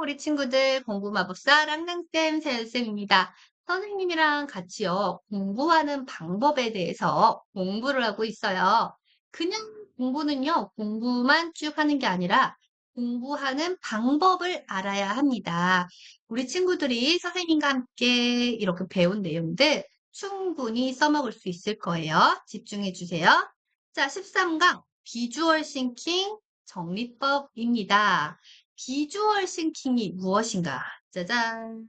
우리 친구들 공부마법사 랑랑쌤 새쌤입니다. 선생님이랑 같이요, 공부하는 방법에 대해서 공부를 하고 있어요. 그냥 공부는요, 공부만 쭉 하는 게 아니라 공부하는 방법을 알아야 합니다. 우리 친구들이 선생님과 함께 이렇게 배운 내용들 충분히 써먹을 수 있을 거예요. 집중해 주세요. 자, 13강 비주얼 싱킹 정리법입니다. 비주얼 싱킹이 무엇인가? 짜잔.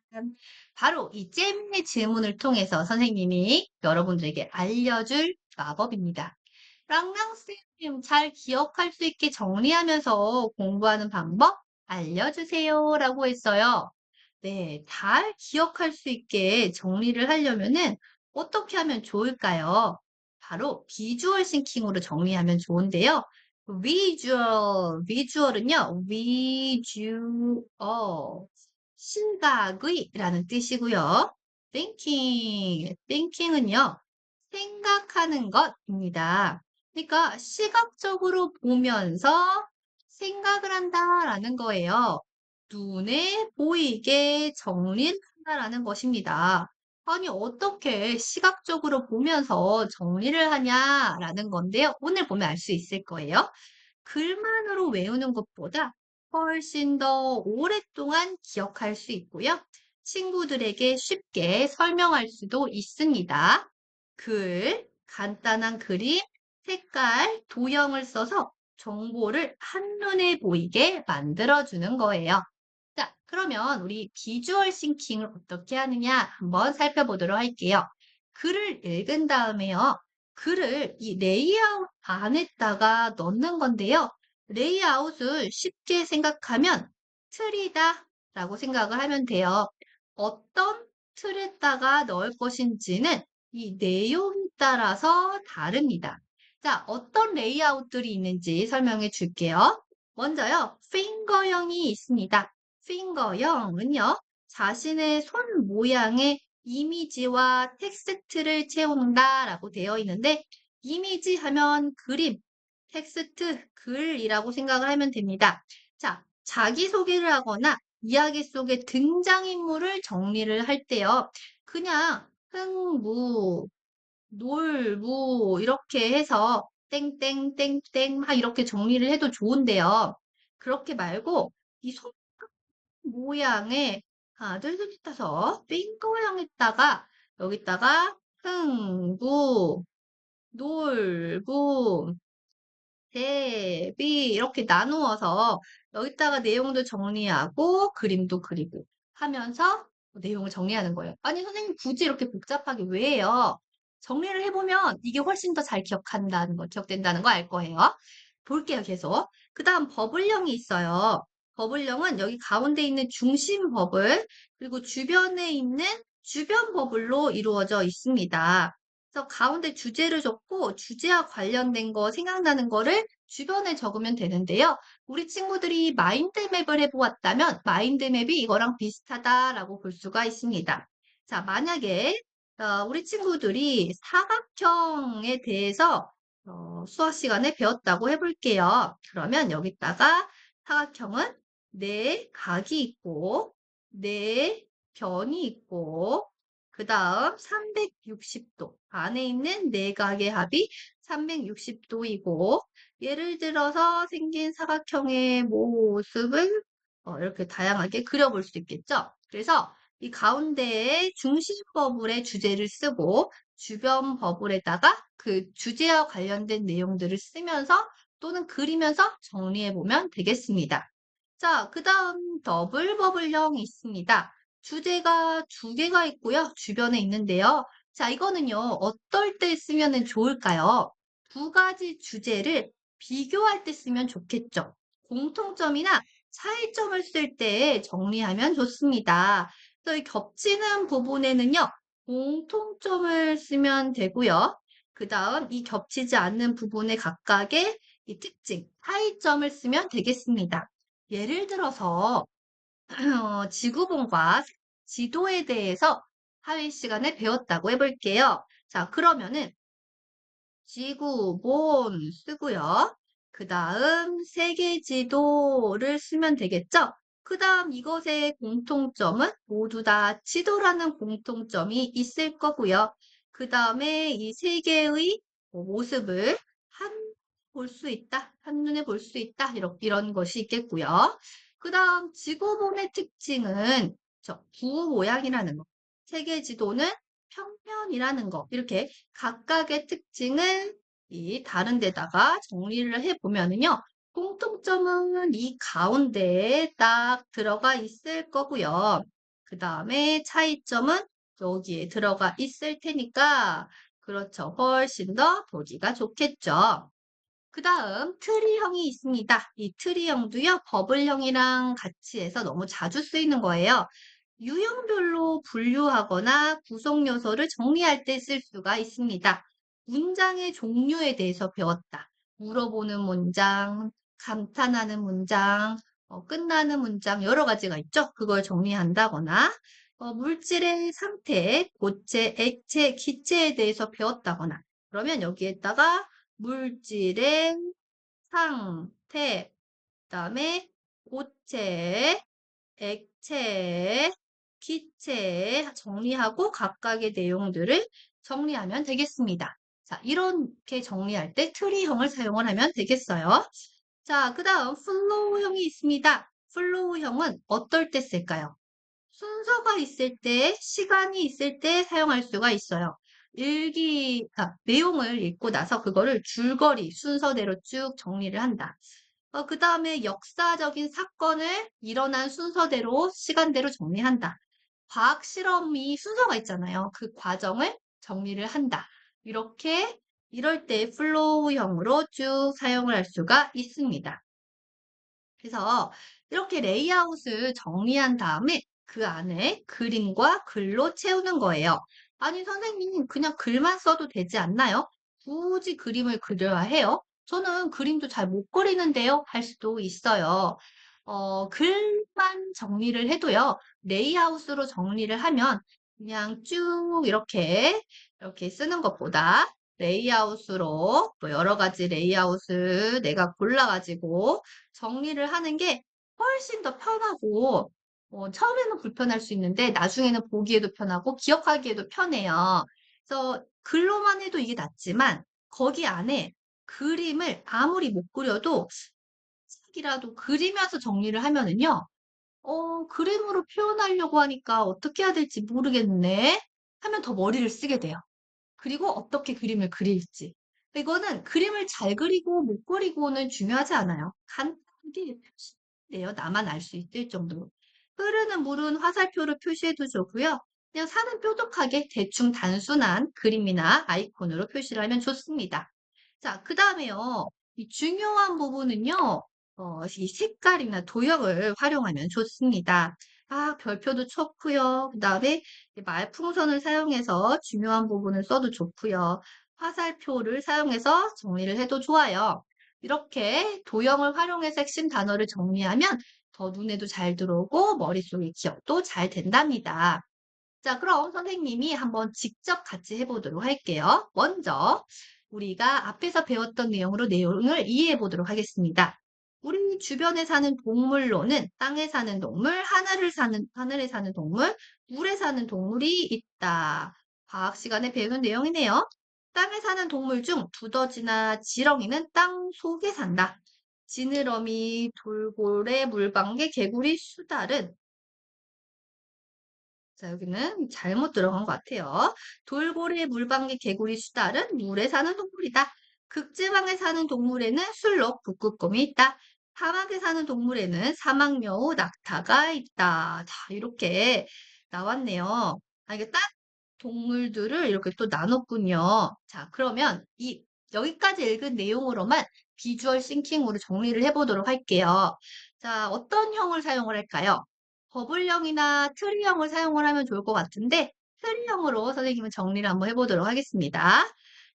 바로 이 잼의 질문을 통해서 선생님이 여러분들에게 알려줄 마법입니다. 랑랑쌤 잘 기억할 수 있게 정리하면서 공부하는 방법 알려주세요 라고 했어요. 네, 잘 기억할 수 있게 정리를 하려면은 어떻게 하면 좋을까요? 바로 비주얼 싱킹으로 정리하면 좋은데요. 비주얼은요, 시각의 라는 뜻이고요. thinking은요, 생각하는 것입니다. 그러니까 시각적으로 보면서 생각을 한다라는 거예요. 눈에 보이게 정리를 한다라는 것입니다. 아니, 어떻게 시각적으로 보면서 정리를 하냐라는 건데요. 오늘 보면 알 수 있을 거예요. 글만으로 외우는 것보다 훨씬 더 오랫동안 기억할 수 있고요. 친구들에게 쉽게 설명할 수도 있습니다. 간단한 그림, 색깔, 도형을 써서 정보를 한눈에 보이게 만들어주는 거예요. 자, 그러면 우리 비주얼 싱킹을 어떻게 하느냐 한번 살펴보도록 할게요. 글을 읽은 다음에요. 글을 이 레이아웃 안에다가 넣는 건데요. 레이아웃을 쉽게 생각하면 틀이다 라고 생각을 하면 돼요. 어떤 틀에다가 넣을 것인지는 이 내용에 따라서 다릅니다. 자, 어떤 레이아웃들이 있는지 설명해 줄게요. 먼저요, 핑거형이 있습니다. 핑거형은요, 자신의 손 모양의 이미지와 텍스트를 채운다라고 되어 있는데, 이미지 하면 그림, 텍스트, 글이라고 생각을 하면 됩니다. 자, 자기소개를 하거나 이야기 속의 등장인물을 정리를 할 때요. 그냥 흥무, 놀무 이렇게 해서 땡땡땡땡 막 이렇게 정리를 해도 좋은데요. 그렇게 말고 이 손 모양의 하나, 둘, 셋, 넷, 다섯 핑거형에다가 여기다가 흥부, 놀부, 대비 이렇게 나누어서 여기다가 내용도 정리하고 그림도 그리고 하면서 내용을 정리하는 거예요. 아니 선생님 굳이 이렇게 복잡하게 왜 해요? 정리를 해보면 이게 훨씬 더 잘 기억된다는 거 알 거예요. 볼게요, 계속. 그 다음 버블형이 있어요. 버블형은 여기 가운데 있는 중심 버블, 그리고 주변에 있는 주변 버블로 이루어져 있습니다. 그래서 가운데 주제를 적고 주제와 관련된 거 생각나는 거를 주변에 적으면 되는데요. 우리 친구들이 마인드맵을 해보았다면 마인드맵이 이거랑 비슷하다라고 볼 수가 있습니다. 자, 만약에 우리 친구들이 사각형에 대해서 수학 시간에 배웠다고 해볼게요. 그러면 여기다가 사각형은 네 각이 있고 네 변이 있고 그 다음 360도 안에 있는 내각의 합이 360도이고 예를 들어서 생긴 사각형의 모습을 이렇게 다양하게 그려볼 수 있겠죠. 그래서 이 가운데에 중심 버블의 주제를 쓰고 주변 버블에다가 그 주제와 관련된 내용들을 쓰면서 또는 그리면서 정리해 보면 되겠습니다. 자, 그 다음 더블 버블형이 있습니다. 주제가 두 개가 있고요. 주변에 있는데요. 자, 이거는요. 어떨 때 쓰면 좋을까요? 두 가지 주제를 비교할 때 쓰면 좋겠죠. 공통점이나 차이점을 쓸 때 정리하면 좋습니다. 그래서 이 겹치는 부분에는요. 공통점을 쓰면 되고요. 그 다음 이 겹치지 않는 부분에 각각의 이 특징, 차이점을 쓰면 되겠습니다. 예를 들어서 지구본과 지도에 대해서 사회 시간에 배웠다고 해볼게요. 자, 그러면은 지구본 쓰고요. 그 다음 세계 지도를 쓰면 되겠죠? 그 다음 이것의 공통점은 모두 다 지도라는 공통점이 있을 거고요. 그 다음에 이 세 개의 모습을 볼 수 있다, 한눈에 볼 수 있다, 이런 것이 있겠고요. 그 다음 지구본의 특징은 부 모양이라는 거, 세계 지도는 평면이라는 거, 이렇게 각각의 특징을 이 다른 데다가 정리를 해보면은요. 공통점은 이 가운데에 딱 들어가 있을 거고요. 그 다음에 차이점은 여기에 들어가 있을 테니까 그렇죠. 훨씬 더 보기가 좋겠죠. 그 다음 트리형이 있습니다. 이 트리형도요. 버블형이랑 같이 해서 너무 자주 쓰이는 거예요. 유형별로 분류하거나 구성 요소를 정리할 때 쓸 수가 있습니다. 문장의 종류에 대해서 배웠다. 물어보는 문장, 감탄하는 문장, 끝나는 문장 여러 가지가 있죠. 그걸 정리한다거나 물질의 상태, 고체, 액체, 기체에 대해서 배웠다거나 그러면 여기에다가 물질의 상태, 그다음에 고체, 액체, 기체 정리하고 각각의 내용들을 정리하면 되겠습니다. 자, 이렇게 정리할 때 트리형을 사용을 하면 되겠어요. 자, 그 다음 플로우형이 있습니다. 플로우형은 어떨 때 쓸까요? 순서가 있을 때, 시간이 있을 때 사용할 수가 있어요. 내용을 읽고 나서 그거를 줄거리, 순서대로 쭉 정리를 한다. 그 다음에 역사적인 사건을 일어난 순서대로, 시간대로 정리한다. 과학 실험이 순서가 있잖아요. 그 과정을 정리를 한다. 이럴 때 플로우형으로 쭉 사용을 할 수가 있습니다. 그래서 이렇게 레이아웃을 정리한 다음에 그 안에 그림과 글로 채우는 거예요. 아니, 선생님, 그냥 글만 써도 되지 않나요? 굳이 그림을 그려야 해요? 저는 그림도 잘 못 그리는데요? 할 수도 있어요. 글만 정리를 해도요, 레이아웃으로 정리를 하면 그냥 쭉 이렇게 쓰는 것보다 레이아웃으로 또 여러 가지 레이아웃을 내가 골라가지고 정리를 하는 게 훨씬 더 편하고, 처음에는 불편할 수 있는데, 나중에는 보기에도 편하고, 기억하기에도 편해요. 그래서 글로만 해도 이게 낫지만, 거기 안에 그림을 아무리 못 그려도, 책이라도 그리면서 정리를 하면은요, 그림으로 표현하려고 하니까 어떻게 해야 될지 모르겠네. 하면 더 머리를 쓰게 돼요. 그리고 어떻게 그림을 그릴지. 이거는 그림을 잘 그리고 못 그리고는 중요하지 않아요. 간단하게 표시돼요. 나만 알 수 있을 정도로. 흐르는 물은 화살표로 표시해도 좋고요. 그냥 사는 뾰족하게 대충 단순한 그림이나 아이콘으로 표시를 하면 좋습니다. 자, 그 다음에요. 이 중요한 부분은요. 이 색깔이나 도형을 활용하면 좋습니다. 별표도 좋고요. 그 다음에 말풍선을 사용해서 중요한 부분을 써도 좋고요. 화살표를 사용해서 정리를 해도 좋아요. 이렇게 도형을 활용해서 핵심 단어를 정리하면 더 눈에도 잘 들어오고 머릿속에 기억도 잘 된답니다. 자, 그럼 선생님이 한번 직접 같이 해보도록 할게요. 먼저 우리가 앞에서 배웠던 내용으로 내용을 이해해 보도록 하겠습니다. 우리 주변에 사는 동물로는 땅에 사는 동물, 하늘에 사는 동물, 물에 사는 동물이 있다. 과학 시간에 배운 내용이네요. 땅에 사는 동물 중 두더지나 지렁이는 땅 속에 산다. 지느러미, 돌고래, 물방개, 개구리, 수달은 자, 여기는 잘못 들어간 것 같아요. 돌고래, 물방개, 개구리, 수달은 물에 사는 동물이다. 극지방에 사는 동물에는 술록, 북극곰이 있다. 사막에 사는 동물에는 사막여우, 낙타가 있다. 자, 이렇게 나왔네요. 이게 딱 동물들을 이렇게 또 나눴군요. 자, 그러면 여기까지 읽은 내용으로만 비주얼 싱킹으로 정리를 해보도록 할게요. 자, 어떤 형을 사용을 할까요? 버블형이나 트리형을 사용을 하면 좋을 것 같은데 트리형으로 선생님은 정리를 한번 해보도록 하겠습니다.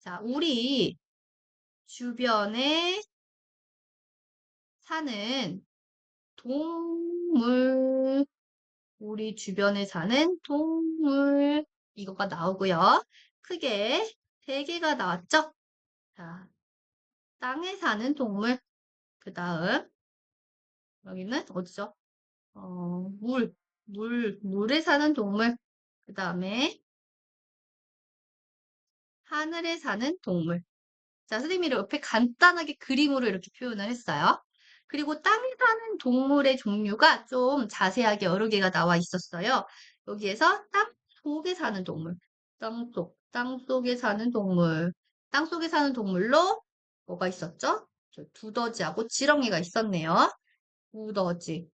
자, 주변에 사는 동물, 우리 주변에 사는 동물 이거가 나오고요. 크게 세 개가 나왔죠? 자, 땅에 사는 동물 그 다음 여기는 어디죠? 물에 사는 동물. 그 다음에 하늘에 사는 동물. 자, 선생님이 옆에 간단하게 그림으로 이렇게 표현을 했어요. 그리고 땅에 사는 동물의 종류가 좀 자세하게 여러 개가 나와 있었어요. 여기에서 땅 속에 사는 동물, 땅 속에 사는 동물, 땅 속에 사는 동물로 뭐가 있었죠? 두더지하고 지렁이가 있었네요. 두더지,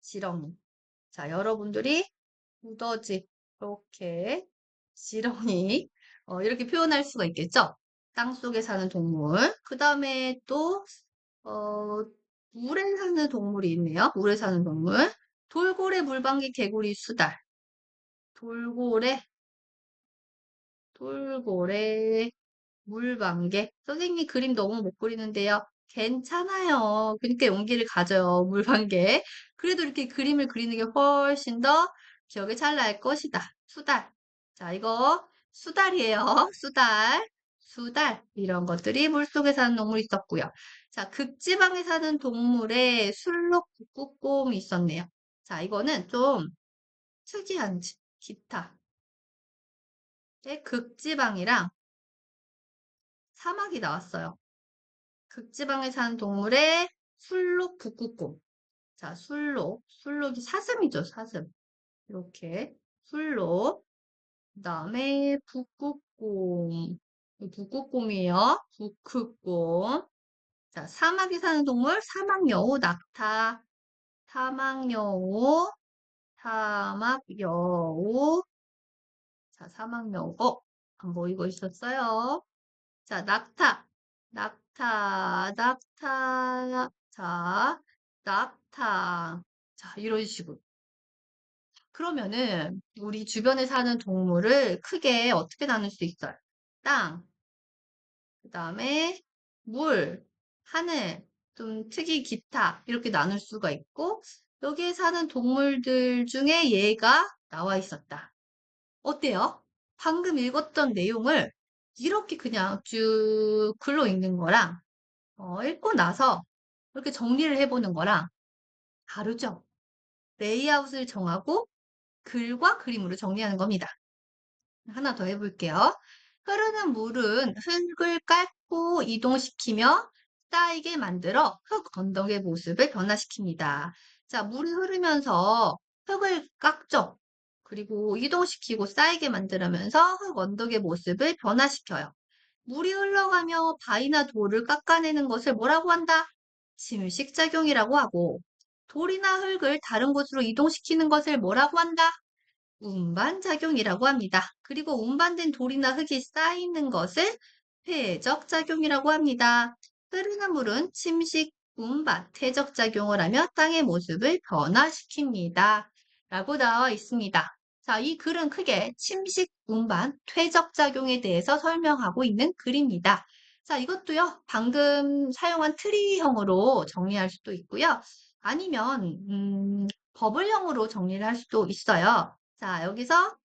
지렁이. 자, 여러분들이 두더지, 이렇게 지렁이, 이렇게 표현할 수가 있겠죠? 땅속에 사는 동물. 그 다음에 또, 어, 물에 사는 동물이 있네요. 물에 사는 동물. 돌고래, 물방개, 개구리, 수달. 돌고래, 돌고래, 물방개. 선생님이 그림 너무 못 그리는데요. 괜찮아요. 그러니까 용기를 가져요. 물방개. 그래도 이렇게 그림을 그리는 게 훨씬 더 기억에 잘 날 것이다. 수달. 자, 이거 수달이에요. 수달. 수달. 이런 것들이 물속에 사는 동물이 있었고요. 자, 극지방에 사는 동물에 술록 북극곰이 있었네요. 자, 이거는 좀 특이한 기타. 극지방이랑 사막이 나왔어요. 극지방에 사는 동물의 술록 북극곰. 자, 술록이 사슴이죠, 사슴. 이렇게 술록. 그 다음에 북극곰. 북극곰이에요. 북극곰. 자, 사막에 사는 동물 사막여우, 낙타. 사막여우, 사막여우. 자, 사막여우. 안 보이고 있었어요. 자, 낙타. 자, 낙타. 자, 이런 식으로. 그러면은, 우리 주변에 사는 동물을 크게 어떻게 나눌 수 있어요? 땅, 그 다음에 물, 하늘, 좀 특이 기타, 이렇게 나눌 수가 있고, 여기에 사는 동물들 중에 얘가 나와 있었다. 어때요? 방금 읽었던 내용을 이렇게 그냥 쭉 글로 읽는 거랑 읽고 나서 이렇게 정리를 해보는 거랑 다르죠? 레이아웃을 정하고 글과 그림으로 정리하는 겁니다. 하나 더 해볼게요. 흐르는 물은 흙을 깎고 이동시키며 쌓이게 만들어 흙 언덕의 모습을 변화시킵니다. 자, 물이 흐르면서 흙을 깎죠. 그리고 이동시키고 쌓이게 만들면서 흙 언덕의 모습을 변화시켜요. 물이 흘러가며 바위나 돌을 깎아내는 것을 뭐라고 한다? 침식작용이라고 하고, 돌이나 흙을 다른 곳으로 이동시키는 것을 뭐라고 한다? 운반작용이라고 합니다. 그리고 운반된 돌이나 흙이 쌓이는 것을 퇴적작용이라고 합니다. 흐르는 물은 침식, 운반, 퇴적작용을 하며 땅의 모습을 변화시킵니다. 라고 나와 있습니다. 자, 이 글은 크게 침식, 운반, 퇴적작용에 대해서 설명하고 있는 글입니다. 자, 이것도요, 방금 사용한 트리형으로 정리할 수도 있고요. 아니면, 버블형으로 정리를 할 수도 있어요. 자, 여기서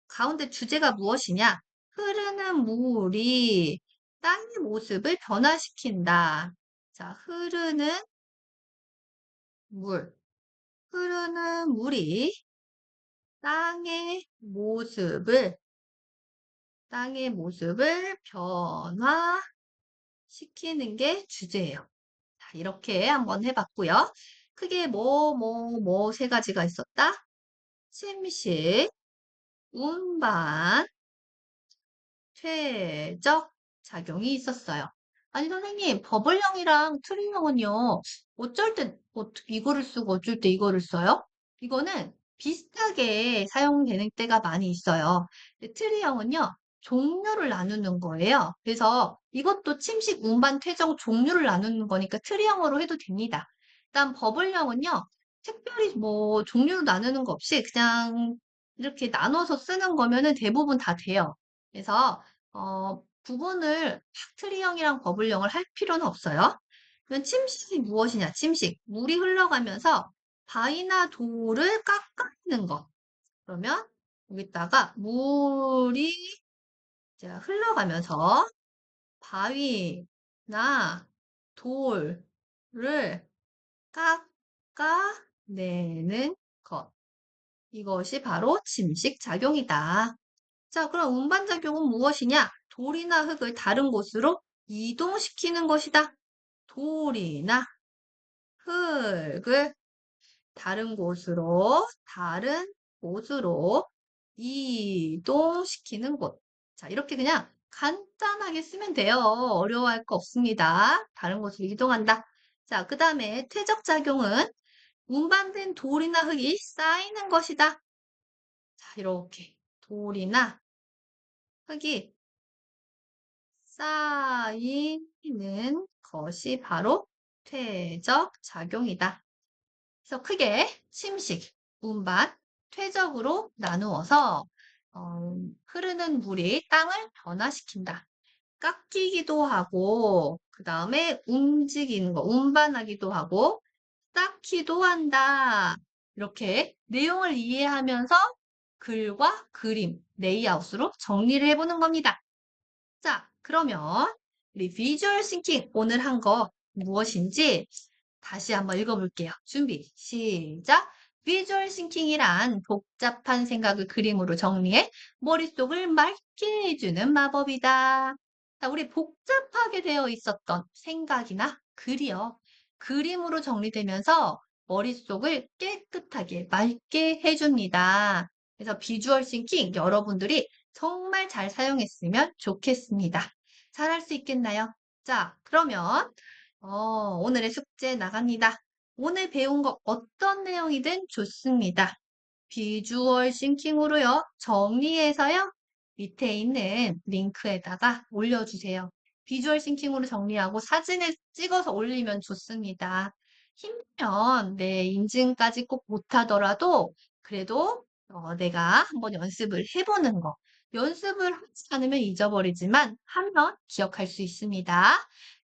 가운데 주제가 무엇이냐? 흐르는 물이 땅의 모습을 변화시킨다. 자, 물. 흐르는 물이 땅의 모습을 변화시키는 게 주제예요. 자, 이렇게 한번 해봤고요. 크게 세 가지가 있었다. 침식, 운반, 퇴적 작용이 있었어요. 아니, 선생님, 버블형이랑 트리형은요, 어쩔 때 이거를 쓰고 어쩔 때 이거를 써요? 이거는 비슷하게 사용되는 때가 많이 있어요. 근데 트리형은요, 종류를 나누는 거예요. 그래서 이것도 침식, 운반, 퇴적 종류를 나누는 거니까 트리형으로 해도 됩니다. 일단 버블형은요, 특별히 뭐 종류로 나누는 거 없이 그냥 이렇게 나눠서 쓰는 거면은 대부분 다 돼요. 그래서 구분을 트리형이랑 버블형을 할 필요는 없어요. 그럼 침식이 무엇이냐? 침식. 물이 흘러가면서 바위나 돌을 깎아내는 거. 그러면 여기다가 물이 이제 흘러가면서 바위나 돌을 깎아내는 것. 이것이 바로 침식작용이다. 자, 그럼 운반작용은 무엇이냐? 돌이나 흙을 다른 곳으로 이동시키는 것이다. 돌이나 흙을 다른 곳으로 이동시키는 곳. 자, 이렇게 그냥 간단하게 쓰면 돼요. 어려워할 거 없습니다. 다른 곳으로 이동한다. 자, 그 다음에 퇴적작용은 운반된 돌이나 흙이 쌓이는 것이다. 자, 이렇게 돌이나 흙이 쌓이는 것이 바로 퇴적작용이다. 그래서 크게 침식, 운반, 퇴적으로 나누어서 흐르는 물이 땅을 변화시킨다. 깎이기도 하고 그 다음에 움직이는 거, 운반하기도 하고 쌓기도 한다. 이렇게 내용을 이해하면서 글과 그림, 레이아웃으로 정리를 해보는 겁니다. 자, 그러면 우리 비주얼 싱킹 오늘 한 거 무엇인지 다시 한번 읽어볼게요. 준비, 시작! 비주얼 싱킹이란 복잡한 생각을 그림으로 정리해 머릿속을 맑게 해주는 마법이다. 자, 우리 복잡하게 되어 있었던 생각이나 글이요. 그림으로 정리되면서 머릿속을 깨끗하게 맑게 해줍니다. 그래서 비주얼 싱킹 여러분들이 정말 잘 사용했으면 좋겠습니다. 잘할 수 있겠나요? 자, 그러면 오늘의 숙제 나갑니다. 오늘 배운 거 어떤 내용이든 좋습니다. 비주얼 싱킹으로요. 정리해서요. 밑에 있는 링크에다가 올려주세요. 비주얼 싱킹으로 정리하고 사진을 찍어서 올리면 좋습니다. 힘들면 네, 인증까지 꼭 못하더라도 그래도 내가 한번 연습을 해보는 거. 연습을 하지 않으면 잊어버리지만 하면 기억할 수 있습니다.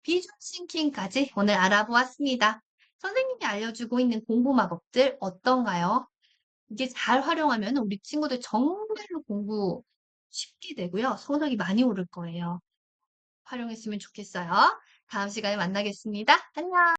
비주얼 싱킹까지 오늘 알아보았습니다. 선생님이 알려주고 있는 공부 마법들 어떤가요? 이게 잘 활용하면 우리 친구들 정말로 공부 쉽게 되고요. 소득이 많이 오를 거예요. 활용했으면 좋겠어요. 다음 시간에 만나겠습니다. 안녕!